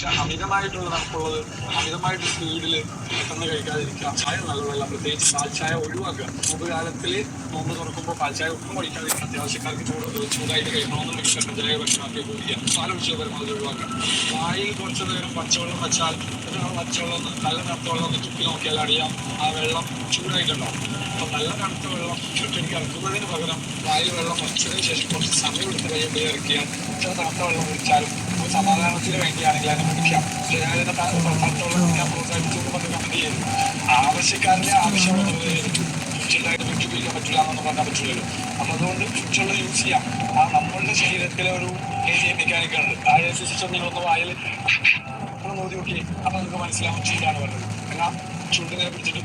പക്ഷെ അമിതമായിട്ടുള്ള തണുപ്പുള്ളത് അമിതമായിട്ട് സ്പീഡിൽ പെട്ടെന്ന് കഴിക്കാതിരിക്കുക. ചായ നല്ലതല്ല, പ്രത്യേകിച്ച് പാൽ ചായ ഒഴിവാക്കുക. നോമ്പ് കാലത്തിൽ നോമ്പ് തുറക്കുമ്പോൾ പാൽ ചായ ഒട്ടും കഴിക്കാതിരിക്കുക. അത്യാവശ്യക്കാർക്ക് ചൂടായിട്ട് കഴിക്കണമെന്നുണ്ടെങ്കിൽ കട്ടൻ ചായ ഭക്ഷണമാക്കി കുടിക്കുക. പാലൊഴിച്ച് പരമാവധി ഒഴിവാക്കുക. വായിൽ കുറച്ച് നേരം പച്ചവെള്ളം വെച്ചാൽ പച്ചവെള്ളം നല്ല തണുത്ത വെള്ളം ഒന്ന് തുപ്പി നോക്കിയാൽ അറിയാം ആ വെള്ളം ചൂടായിട്ടുണ്ടാവും. അപ്പം നല്ല തണുത്ത വെള്ളം ചുറ്റടിക്ക് ഇറക്കുന്നതിന് പകരം വായിൽ വെള്ളം വച്ചതിന് ശേഷം കുറച്ച് സമയം എടുത്ത് കഴിയുമ്പോൾ ഇറക്കിയാൽ ഇത്ര തണുത്ത വെള്ളം കുടിച്ചാലും സമാധാനത്തിന് വേണ്ടിയാണെങ്കിൽ അതിനെ പിടിക്കാം. തണുത്ത വെള്ളം ഞാൻ പ്രോത്സാഹിപ്പിച്ചു പറഞ്ഞ് കമന്റ് ചെയ്യുന്നു. ആവശ്യക്കാരനെ ആവശ്യമുള്ളത് ഫ്രിഡ്ജിലായിട്ട് ഫ്രിഡ്ജ് ഉപയോഗിക്കാൻ പറ്റില്ല എന്നൊന്നും പറഞ്ഞാൽ പറ്റില്ലല്ലോ. അപ്പം അതുകൊണ്ട് ഫ്രിഡ്ജുള്ള യൂസ് ചെയ്യാം. ആ നമ്മളുടെ ശരീരത്തിലെ ഒരു മെക്കാനിക്കുണ്ട്. ആ എ സി സിസ്റ്റം നിങ്ങളൊന്ന് വായിൽ നോക്കി നോക്കി അപ്പം നിങ്ങൾക്ക് മനസ്സിലാവും ചൂടാണ് പറഞ്ഞത്. എന്നാൽ ചൂടിനെ പിടിച്ചിട്ട്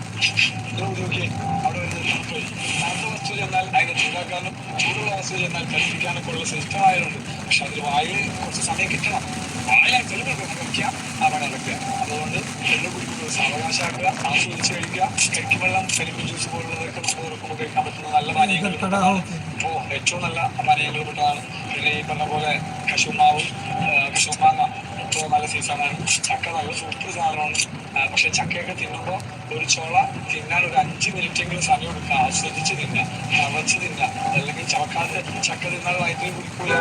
നോക്കി നോക്കി അവിടെ വരുന്നത് തണുപ്പ്. തണുത്ത വസ്തു ചെന്നാൽ അതിനെ ചൂടാക്കാനും ചൂടുള്ള വസ്തു ചെന്നാൽ കളിപ്പിക്കാനൊക്കെ ഉള്ള സിസ്റ്റം ആയതുകൊണ്ട്. പക്ഷെ അതിൽ വായിൽ കുറച്ച് സമയം കിട്ടണം. വായിലായി തെളിവ് കഴിക്കുക, അവിടെ നടക്കുക. അതുകൊണ്ട് വെള്ളം കുടിക്കുന്നത് സാവകാശമാക്കുക, ആസ്വദിച്ച് കഴിക്കുക. കരിക്ക് വെള്ളം, കരിമ്പിൻ ജ്യൂസ് പോലുള്ളതൊക്കെ നമുക്ക് തുറക്കുമ്പോൾ കഴിക്കാൻ പറ്റുന്ന നല്ല പാനീയങ്ങൾ പെട്ടതാണ്. ഇപ്പോൾ ഏറ്റവും നല്ല പാനീയങ്ങൾ പെട്ടതാണ്. പിന്നെ ഈ പറഞ്ഞ പോലെ കശുമാവ്, കശുമാങ്ങ ഇപ്പോൾ നല്ല സീസണാണ്. ചക്ക നല്ല സൂപ്പർ സാധനമാണ്. പക്ഷെ ചക്കയൊക്കെ തിന്നുമ്പോൾ ഒരു ചോള തിന്നാൻ ഒരു 5 മിനിറ്റെങ്കിലും സമയം എടുക്കുക. ആസ്വദിച്ച് തിന്നുക, നിറച്ച് തിന്നുക. അല്ലെങ്കിൽ ചവക്കാതെ ചക്ക തിന്നാൽ വയറ്റിൽ കുടിക്കൂല,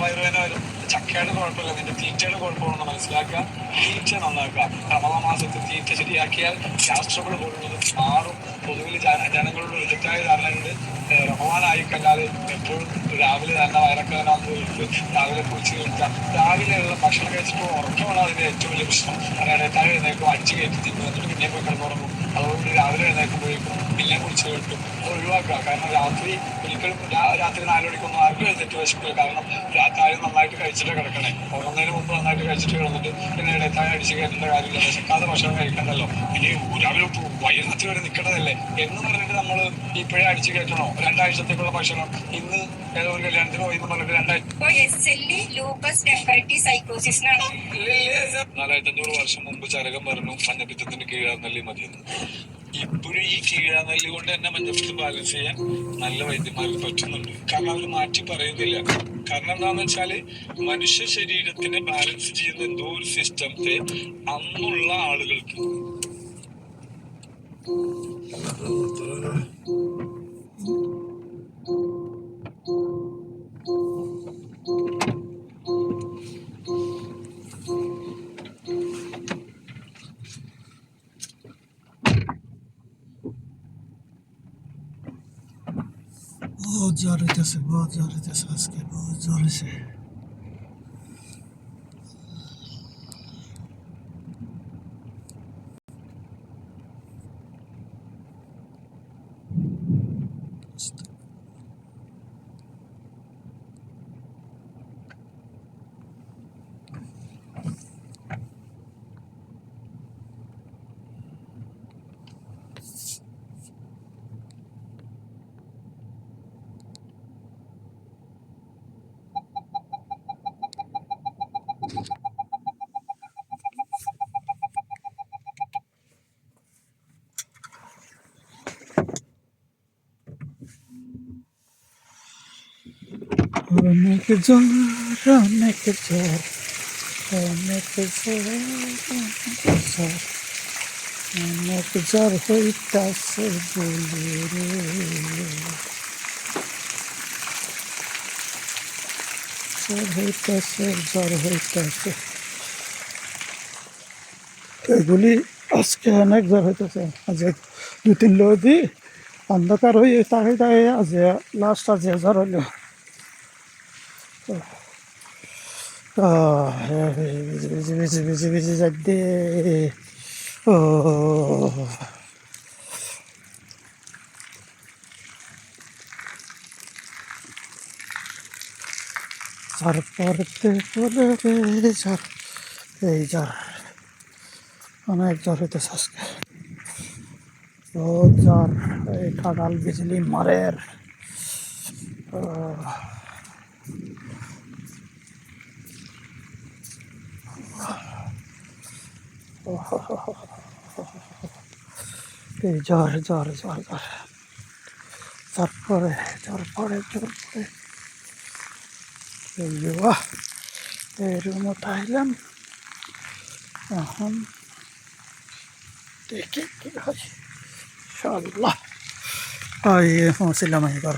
വയറുവേദന വരും. ചക്കയുടെ കുഴപ്പമില്ല, നിന്റെ തീറ്റയുടെ കുഴപ്പമാണെന്ന് മനസ്സിലാക്കുക. തീറ്റ നന്നാക്കുക. റമദാൻ മാസത്തിൽ തീറ്റ ശരിയാക്കിയാൽ ഗ്യാസ് ട്രബിൾ പോലുള്ളത് മാറും. പൊതുവിൽ ജനങ്ങളുടെ ഒരു തെറ്റായ ധാരണയുണ്ട്. റമദാനായി കഴിഞ്ഞാൽ എപ്പോഴും രാവിലെ തന്നെ വയറക്കാനാകുമ്പോൾ രാവിലെ കുളിച്ച് കഴിക്കാം. രാവിലെയുള്ള ഭക്ഷണം കഴിച്ചിട്ട് ഉറക്കമാണ് അതിൻ്റെ ഏറ്റവും വലിയ പ്രശ്നം. കാരണം താഴെ എഴുന്നേക്കും, അടിച്ച് കയറ്റി തിന്നു, എന്നിട്ട് പിന്നെ പോയി കിടന്നുറങ്ങും. അതുകൊണ്ട് രാവിലെ എഴുന്നേക്കുമ്പോഴേക്കും പിന്നെ കുളിച്ച് കിട്ടും. അത് ഒഴിവാക്കുക. കാരണം രാത്രി ഒരിക്കലും രാത്രി 4 മണിക്കൊന്നും ആർക്കും എഴുന്നേറ്റ് വിശക്കില്ല. കാരണം താഴെ നന്നായിട്ട് കഴിച്ചിട്ട് കിടക്കണേ. ഉറങ്ങുന്നതിന് മുമ്പ് നന്നായിട്ട് കഴിച്ചിട്ട് കിടന്നിട്ട് പിന്നെ ഇടത്താഴം അടിച്ച് കയറ്റേണ്ട കാര്യമില്ല. വിശക്കാതെ ഭക്ഷണം കഴിക്കണ്ടല്ലോ. ഇനി രാവിലെ വൈകുന്നേരത്തിൽ വരെ നിൽക്കണതല്ലേ എന്ന് പറഞ്ഞിട്ട് നമ്മൾ ഇപ്പോഴേ അടിച്ച് കയറ്റണോ? 2 ആഴ്ചത്തേക്കുള്ള ഭക്ഷണം ഇന്ന് ഏതോ ഒരു കല്യാണത്തിന് പോയി എന്ന് പറഞ്ഞിട്ട് 4500 വർഷം മുമ്പ് ചരകം പറഞ്ഞു മഞ്ഞപ്പിത്തത്തിന് കീഴാർനെല്ലി മതിയെന്ന്. ഇപ്പോഴും ഈ കീഴാർനെല്ലി കൊണ്ട് തന്നെ മഞ്ഞപ്പിത്തം ബാലൻസ് ചെയ്യാൻ നല്ല വൈദ്യന്മാർക്ക് പറ്റുന്നുണ്ട്. കാരണം അവർ മാറ്റി പറയുന്നില്ല. കാരണം എന്താണെന്ന് വെച്ചാല് മനുഷ്യ ശരീരത്തിനെ ബാലൻസ് ചെയ്യുന്ന എന്തോ ഒരു സിസ്റ്റത്തെ അന്നുള്ള ആളുകൾക്ക് बहुत ज़्यादा से आजके बहुत ज़ोर से Make it jar, make it jar, make it jar, make it jar, hoita se bolero, jar hoita se. এগুলি আজকে অনেক জ্বর হইতেছে। আজ 2-3 লোদি অন্ধকার হয়ে তাই আজ লাস্ট আজ জ্বর হইল। বিজি যাচ্ছে। ঝড় পড়তে পড়ে ঝড়, এই ঝড় অনেক জ্বর হইতেছে আজকে। বহুত জ্বর, এই কাঁঠাল বিজলি মারের। এই জ্বর জ্বর জ্বর জ্বর জ্বর পড়ে জ্বর পড়ে জ্বর পড়ে। এই রুমত আইলাম, এখন দেখি কি হয় ইনশাআল্লাহ। এই পৌঁছিলাম এই ঘর।